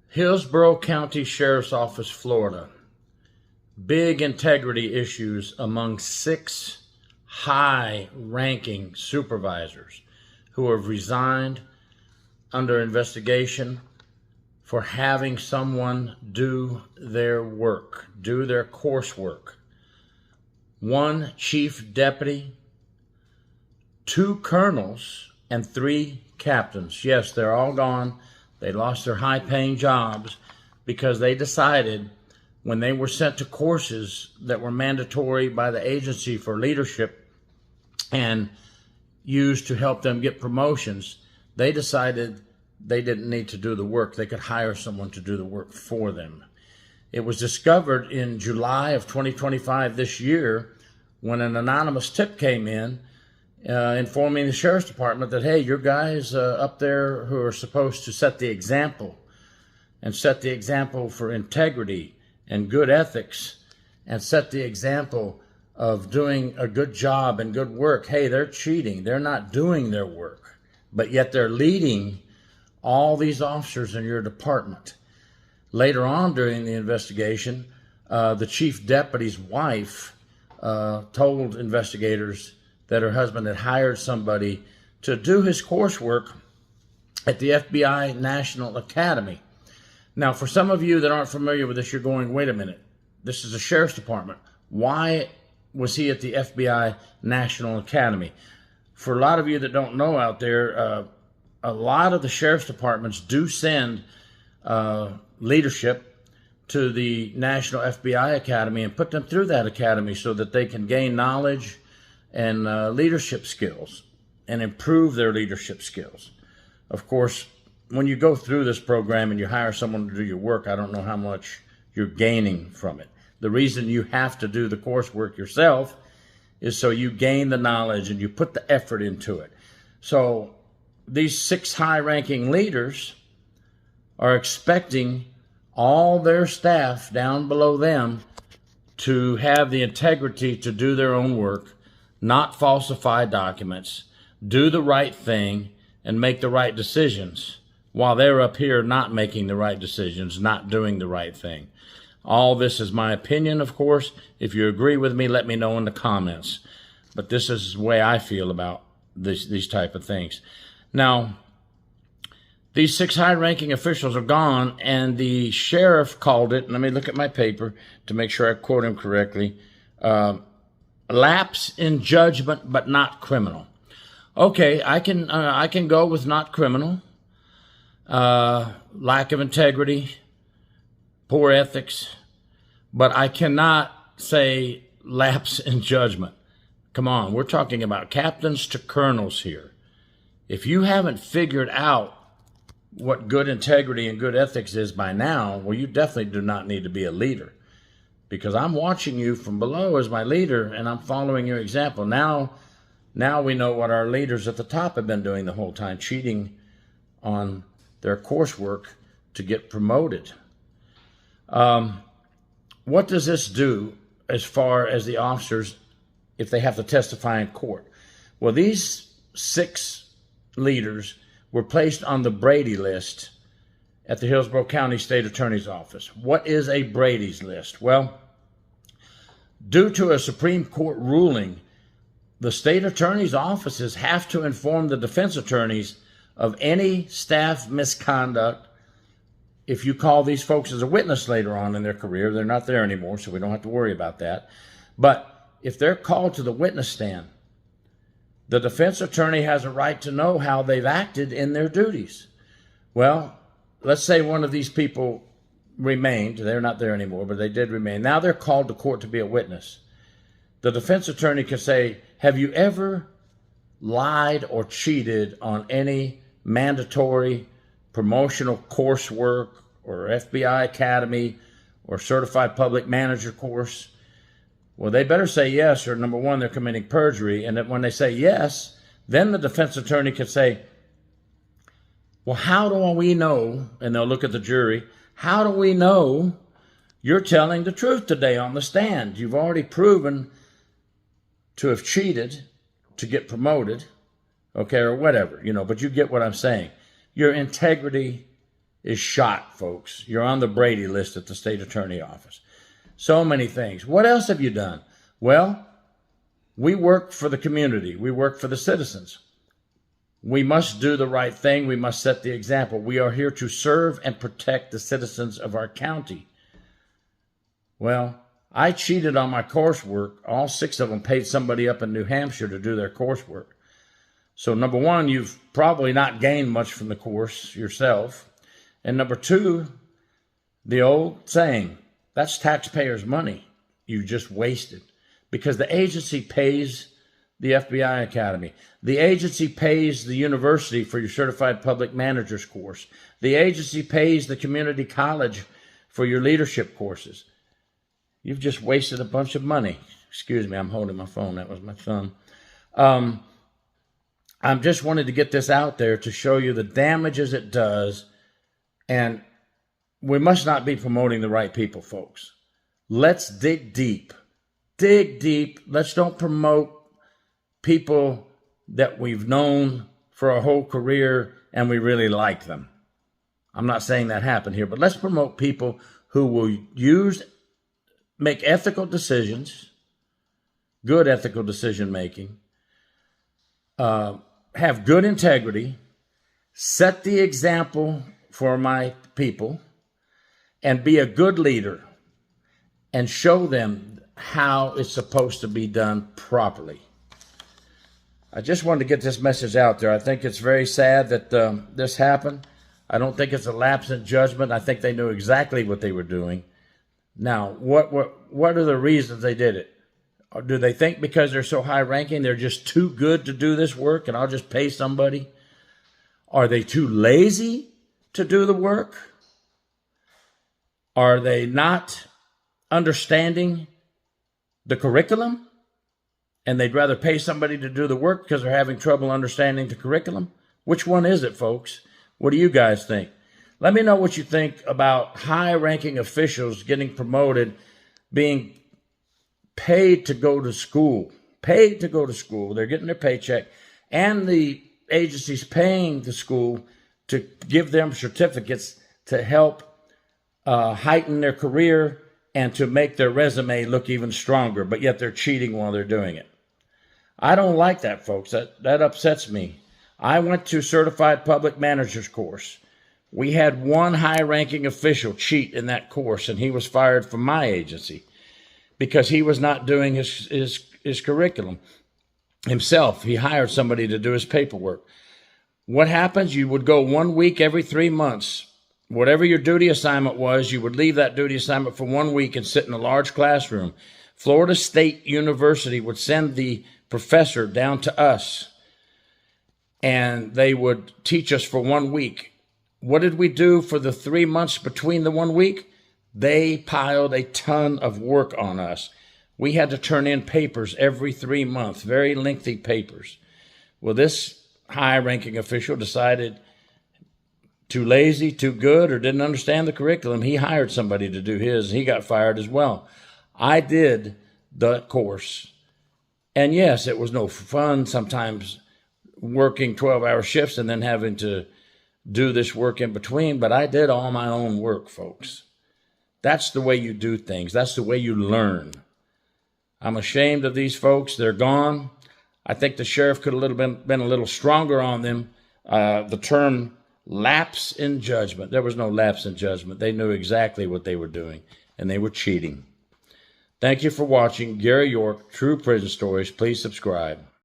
Hillsborough County Sheriff's Office, Florida. Big integrity issues among 6 high-ranking supervisors who have resigned under investigation for having someone do their work, do their coursework. 1 chief deputy, 2 colonels, and 3 captains. Yes, they're all gone. They lost their high-paying jobs because they decided when they were sent to courses that were mandatory by the agency for leadership and used to help them get promotions, they decided they didn't need to do the work. They could hire someone to do the work for them. It was discovered in July of 2025 this year when an anonymous tip came in informing the sheriff's department that, hey, your guys up there who are supposed to set the example and set the example for integrity and good ethics and set the example of doing a good job and good work, hey, they're cheating. They're not doing their work, but yet they're leading all these officers in your department. Later on during the investigation, the chief deputy's wife told investigators that her husband had hired somebody to do his coursework at the FBI National Academy. Now, for some of you that aren't familiar with this, you're going, wait a minute, this is a sheriff's department. Why was he at the FBI National Academy? For a lot of you that don't know out there, a lot of the sheriff's departments do send leadership to the National FBI Academy and put them through that academy so that they can gain knowledge and leadership skills and improve their leadership skills. Of course, when you go through this program and you hire someone to do your work, I don't know how much you're gaining from it. The reason you have to do the coursework yourself is so you gain the knowledge and you put the effort into it. So these 6 high-ranking leaders are expecting all their staff down below them to have the integrity to do their own work, not falsify documents, do the right thing, and make the right decisions, while they're up here not making the right decisions, not doing the right thing. All this is my opinion, of course. If you agree with me, let me know in the comments. But this is the way I feel about these type of things. Now, these 6 high-ranking officials are gone, and the sheriff called it, let me look at my paper to make sure I quote him correctly, lapse in judgment but not criminal. Okay, I can go with not criminal, lack of integrity, poor ethics, but I cannot say lapse in judgment. Come on, we're talking about captains to colonels here. If you haven't figured out what good integrity and good ethics is by now, well, you definitely do not need to be a leader, because I'm watching you from below as my leader and I'm following your example. Now we know what our leaders at the top have been doing the whole time, cheating on their coursework to get promoted. What does this do as far as the officers if they have to testify in court? Well, these 6 leaders were placed on the Brady list at the Hillsborough County State Attorney's Office. What is a Brady's list? Well, due to a Supreme Court ruling, the state attorney's offices have to inform the defense attorneys of any staff misconduct. If you call these folks as a witness later on in their career, they're not there anymore, so we don't have to worry about that. But if they're called to the witness stand, the defense attorney has a right to know how they've acted in their duties. Well, let's say one of these people remained. They're not there anymore, but they did remain. Now they're called to court to be a witness. The defense attorney can say, have you ever lied or cheated on any mandatory promotional coursework or FBI Academy or certified public manager course? Well, they better say yes, or number one, they're committing perjury. And then when they say yes, then the defense attorney can say, well, how do we know, and they'll look at the jury, how do we know you're telling the truth today on the stand? You've already proven to have cheated to get promoted, okay, or whatever, but you get what I'm saying. Your integrity is shot, folks. You're on the Brady list at the state attorney office. So many things. What else have you done? Well, we work for the community. We work for the citizens. We must do the right thing. We must set the example. We are here to serve and protect the citizens of our county. Well, I cheated on my coursework. All 6 of them paid somebody up in New Hampshire to do their coursework. So number 1, you've probably not gained much from the course yourself. And number 2, the old saying, that's taxpayers' money you just wasted. Because the agency pays the FBI Academy. The agency pays the university for your certified public manager's course. The agency pays the community college for your leadership courses. You've just wasted a bunch of money. Excuse me, I'm holding my phone. That was my son. I just wanted to get this out there to show you the damages it does. And we must not be promoting the right people, folks. Let's dig deep. Dig deep. Let's don't promote people that we've known for a whole career and we really like them. I'm not saying that happened here, but let's promote people who will make ethical decisions, good ethical decision making, have good integrity, set the example for my people, and be a good leader and show them how it's supposed to be done properly. I just wanted to get this message out there. I think it's very sad that this happened. I don't think it's a lapse in judgment. I think they knew exactly what they were doing. Now, what are the reasons they did it? Or do they think because they're so high ranking, they're just too good to do this work and I'll just pay somebody? Are they too lazy to do the work? Are they not understanding the curriculum and they'd rather pay somebody to do the work because they're having trouble understanding the curriculum? Which one is it, folks? What do you guys think? Let me know what you think about high-ranking officials getting promoted, being paid to go to school. Paid to go to school. They're getting their paycheck, and the agency's paying the school to give them certificates to help heighten their career and to make their resume look even stronger, but yet they're cheating while they're doing it. I don't like that, folks. That upsets me. I went to certified public manager's course. We had one high-ranking official cheat in that course, and he was fired from my agency because he was not doing his curriculum himself. He hired somebody to do his paperwork. What happens? You would go 1 week every 3 months. Whatever your duty assignment was, you would leave that duty assignment for 1 week and sit in a large classroom. Florida State University would send the professor down to us, and they would teach us for 1 week. What did we do for the 3 months between the 1 week? They piled a ton of work on us. We had to turn in papers every 3 months, very lengthy papers. Well, this high-ranking official decided too lazy, too good, or didn't understand the curriculum. He hired somebody to do his, and he got fired as well. I did the course. And yes, it was no fun sometimes working 12-hour shifts and then having to do this work in between, but I did all my own work, folks. That's the way you do things. That's the way you learn. I'm ashamed of these folks. They're gone. I think the sheriff could have been a little stronger on them. The term lapse in judgment. There was no lapse in judgment. They knew exactly what they were doing, and they were cheating. Thank you for watching. Gary York, True Prison Stories. Please subscribe.